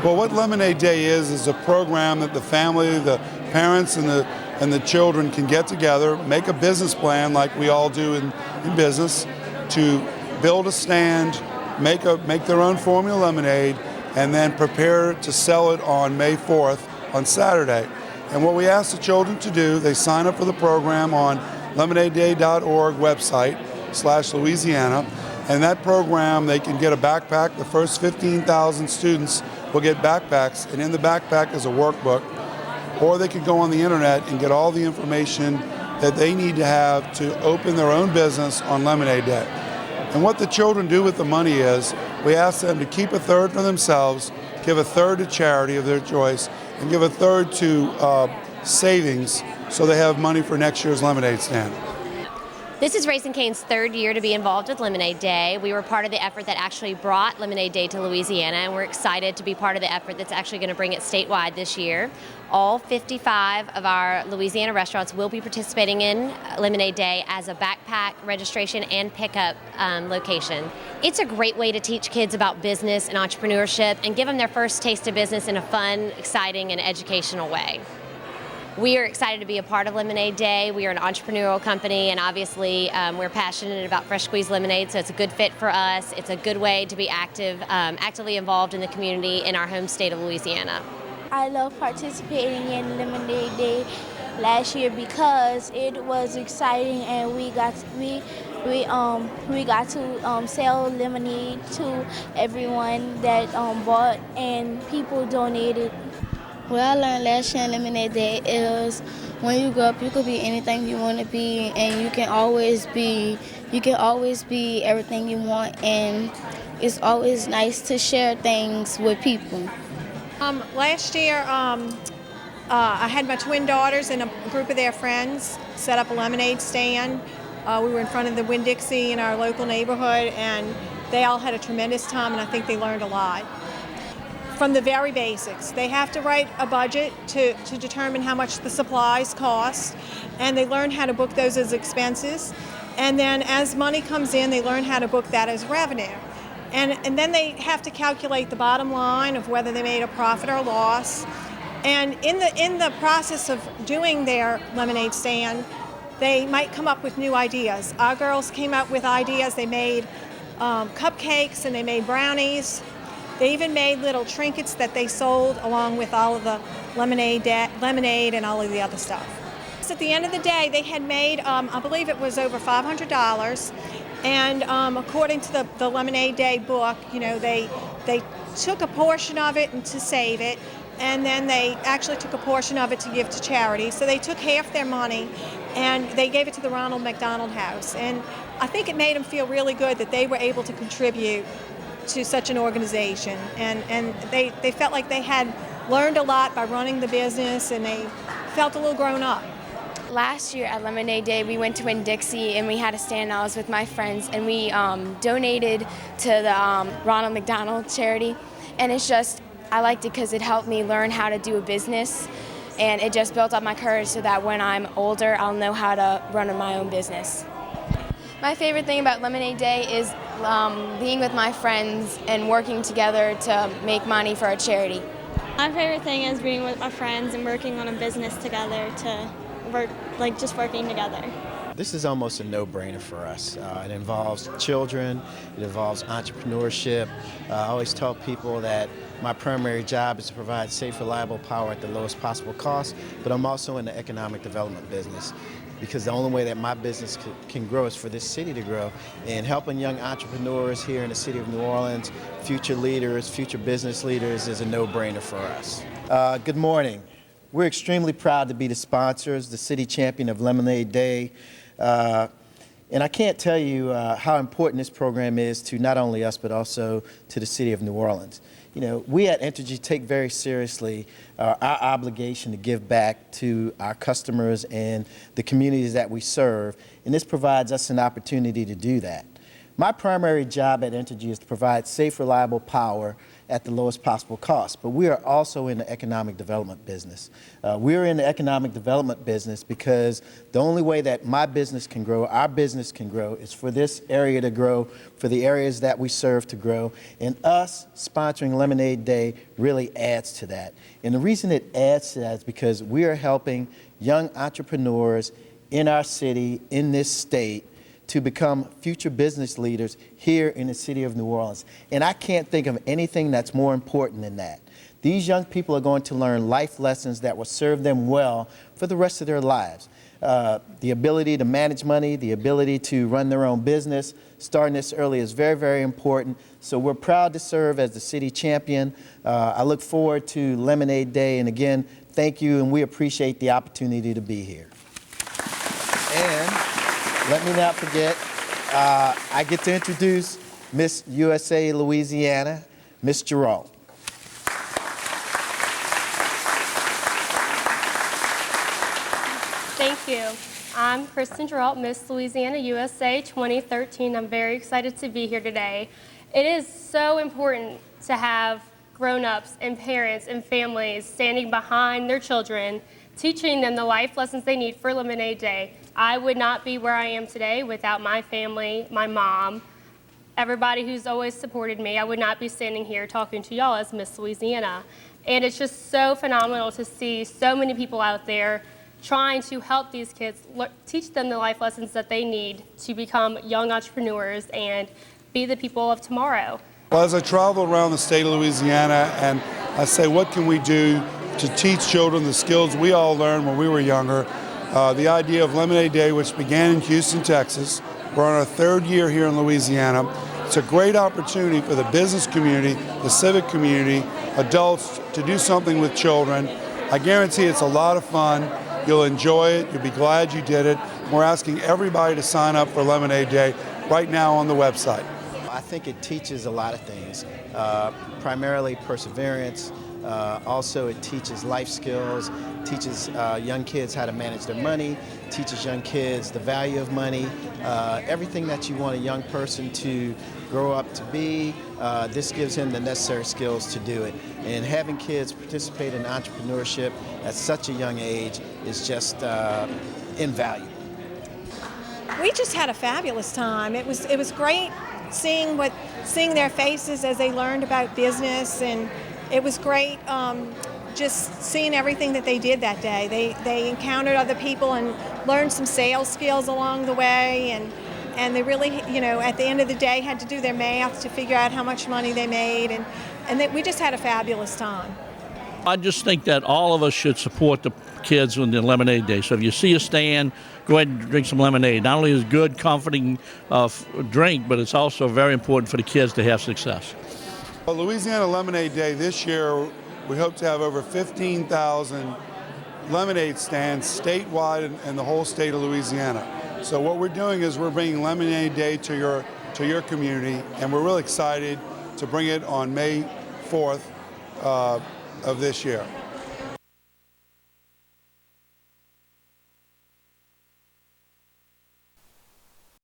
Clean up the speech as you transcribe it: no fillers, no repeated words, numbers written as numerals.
Well, what Lemonade Day is a program that the family, the parents, and the children can get together, make a business plan like we all do in business, to build a stand, make their own formula lemonade, and then prepare to sell it on May 4th on Saturday. And what we ask the children to do, they sign up for the program on lemonadeday.org website /Louisiana, and that program they can get a backpack. The first 15,000 students will get backpacks, and in the backpack is a workbook, or they can go on the internet and get all the information that they need to have to open their own business on Lemonade Day. And what the children do with the money is we ask them to keep a third for themselves, give a third to charity of their choice, and give a third to savings so they have money for next year's lemonade stand. This is Raising Cane's third year to be involved with Lemonade Day. We were part of the effort that actually brought Lemonade Day to Louisiana, and we're excited to be part of the effort that's actually going to bring it statewide this year. All 55 of our Louisiana restaurants will be participating in Lemonade Day as a backpack registration and pickup location. It's a great way to teach kids about business and entrepreneurship and give them their first taste of business in a fun, exciting, and educational way. We are excited to be a part of Lemonade Day. We are an entrepreneurial company, and obviously we're passionate about fresh squeezed lemonade, so it's a good fit for us. It's a good way to be actively involved in the community in our home state of Louisiana. I love participating in Lemonade Day last year because it was exciting, and we got to sell lemonade to everyone that bought, and people donated. What I learned last year in Lemonade Day is when you grow up, you could be anything you want to be, and you can always be everything you want, and it's always nice to share things with people. Last year, I had my twin daughters and a group of their friends set up a lemonade stand. We were in front of the Winn-Dixie in our local neighborhood, and they all had a tremendous time, and I think they learned a lot. From the very basics, they have to write a budget to determine how much the supplies cost, and they learn how to book those as expenses. And then as money comes in, they learn how to book that as revenue. And then they have to calculate the bottom line of whether they made a profit or loss. And in the process of doing their lemonade stand, they might come up with new ideas. Our girls came up with ideas. They made cupcakes and they made brownies. They even made little trinkets that they sold along with all of the lemonade and all of the other stuff. So at the end of the day, they had made, I believe it was over $500. And according to the Lemonade Day book, you know, they took a portion of it and to save it, and then they actually took a portion of it to give to charity. So they took half their money and they gave it to the Ronald McDonald House. And I think it made them feel really good that they were able to contribute to such an organization, and they felt like they had learned a lot by running the business, and they felt a little grown up. Last year at Lemonade Day, we went to Winn-Dixie and we had a stand. I was with my friends, and we donated to the Ronald McDonald charity, and I liked it because it helped me learn how to do a business, and it just built up my courage so that when I'm older, I'll know how to run my own business. My favorite thing about Lemonade Day is being with my friends and working together to make money for a charity. My favorite thing is being with my friends and working on a business together to work, like just working together. This is almost a no-brainer for us. It involves children, it involves entrepreneurship. I always tell people that my primary job is to provide safe, reliable power at the lowest possible cost, but I'm also in the economic development business, because the only way that my business can grow is for this city to grow. And helping young entrepreneurs here in the city of New Orleans, future leaders, future business leaders, is a no-brainer for us. Good morning. We're extremely proud to be the sponsors, the city champion of Lemonade Day. And I can't tell you how important this program is to not only us, but also to the city of New Orleans. You know, we at Entergy take very seriously our obligation to give back to our customers and the communities that we serve, and this provides us an opportunity to do that. My primary job at Entergy is to provide safe, reliable power at the lowest possible cost, but we are also in the economic development business. We're in the economic development business because the only way that my business can grow, our business can grow, is for this area to grow, for the areas that we serve to grow, and us sponsoring Lemonade Day really adds to that. And the reason it adds to that is because we are helping young entrepreneurs in our city, in this state, to become future business leaders here in the city of New Orleans. And I can't think of anything that's more important than that. These young people are going to learn life lessons that will serve them well for the rest of their lives. The ability to manage money, the ability to run their own business, starting this early is very, very important. So we're proud to serve as the city champion. I look forward to Lemonade Day, and again, thank you, and we appreciate the opportunity to be here. And let me not forget, I get to introduce Miss USA Louisiana, Miss Gerald. Thank you. I'm Kristen Gerald, Miss Louisiana USA 2013. I'm very excited to be here today. It is so important to have grown-ups and parents and families standing behind their children, teaching them the life lessons they need for Lemonade Day. I would not be where I am today without my family, my mom, everybody who's always supported me. I would not be standing here talking to y'all as Miss Louisiana. And it's just so phenomenal to see so many people out there trying to help these kids, teach them the life lessons that they need to become young entrepreneurs and be the people of tomorrow. Well, as I travel around the state of Louisiana and I say, what can we do to teach children the skills we all learned when we were younger? The idea of Lemonade Day, which began in Houston, Texas. We're on our third year here in Louisiana. It's a great opportunity for the business community, the civic community, adults to do something with children. I guarantee it's a lot of fun. You'll enjoy it. You'll be glad you did it. We're asking everybody to sign up for Lemonade Day right now on the website. I think it teaches a lot of things, primarily perseverance. Also, it teaches life skills, teaches young kids how to manage their money, teaches young kids the value of money, everything that you want a young person to grow up to be. This gives him the necessary skills to do it. And having kids participate in entrepreneurship at such a young age is just invaluable. We just had a fabulous time. It was great seeing their faces as they learned about business, and it was great just seeing everything that they did that day. They encountered other people and learned some sales skills along the way, and they really, at the end of the day had to do their math to figure out how much money they made, and we just had a fabulous time. I just think that all of us should support the kids on the Lemonade Day. So if you see a stand, go ahead and drink some lemonade. Not only is it good, comforting drink, but it's also very important for the kids to have success. Well, Louisiana Lemonade Day this year, we hope to have over 15,000 lemonade stands statewide in the whole state of Louisiana. So what we're doing is we're bringing Lemonade Day to your community, and we're really excited to bring it on May 4th of this year.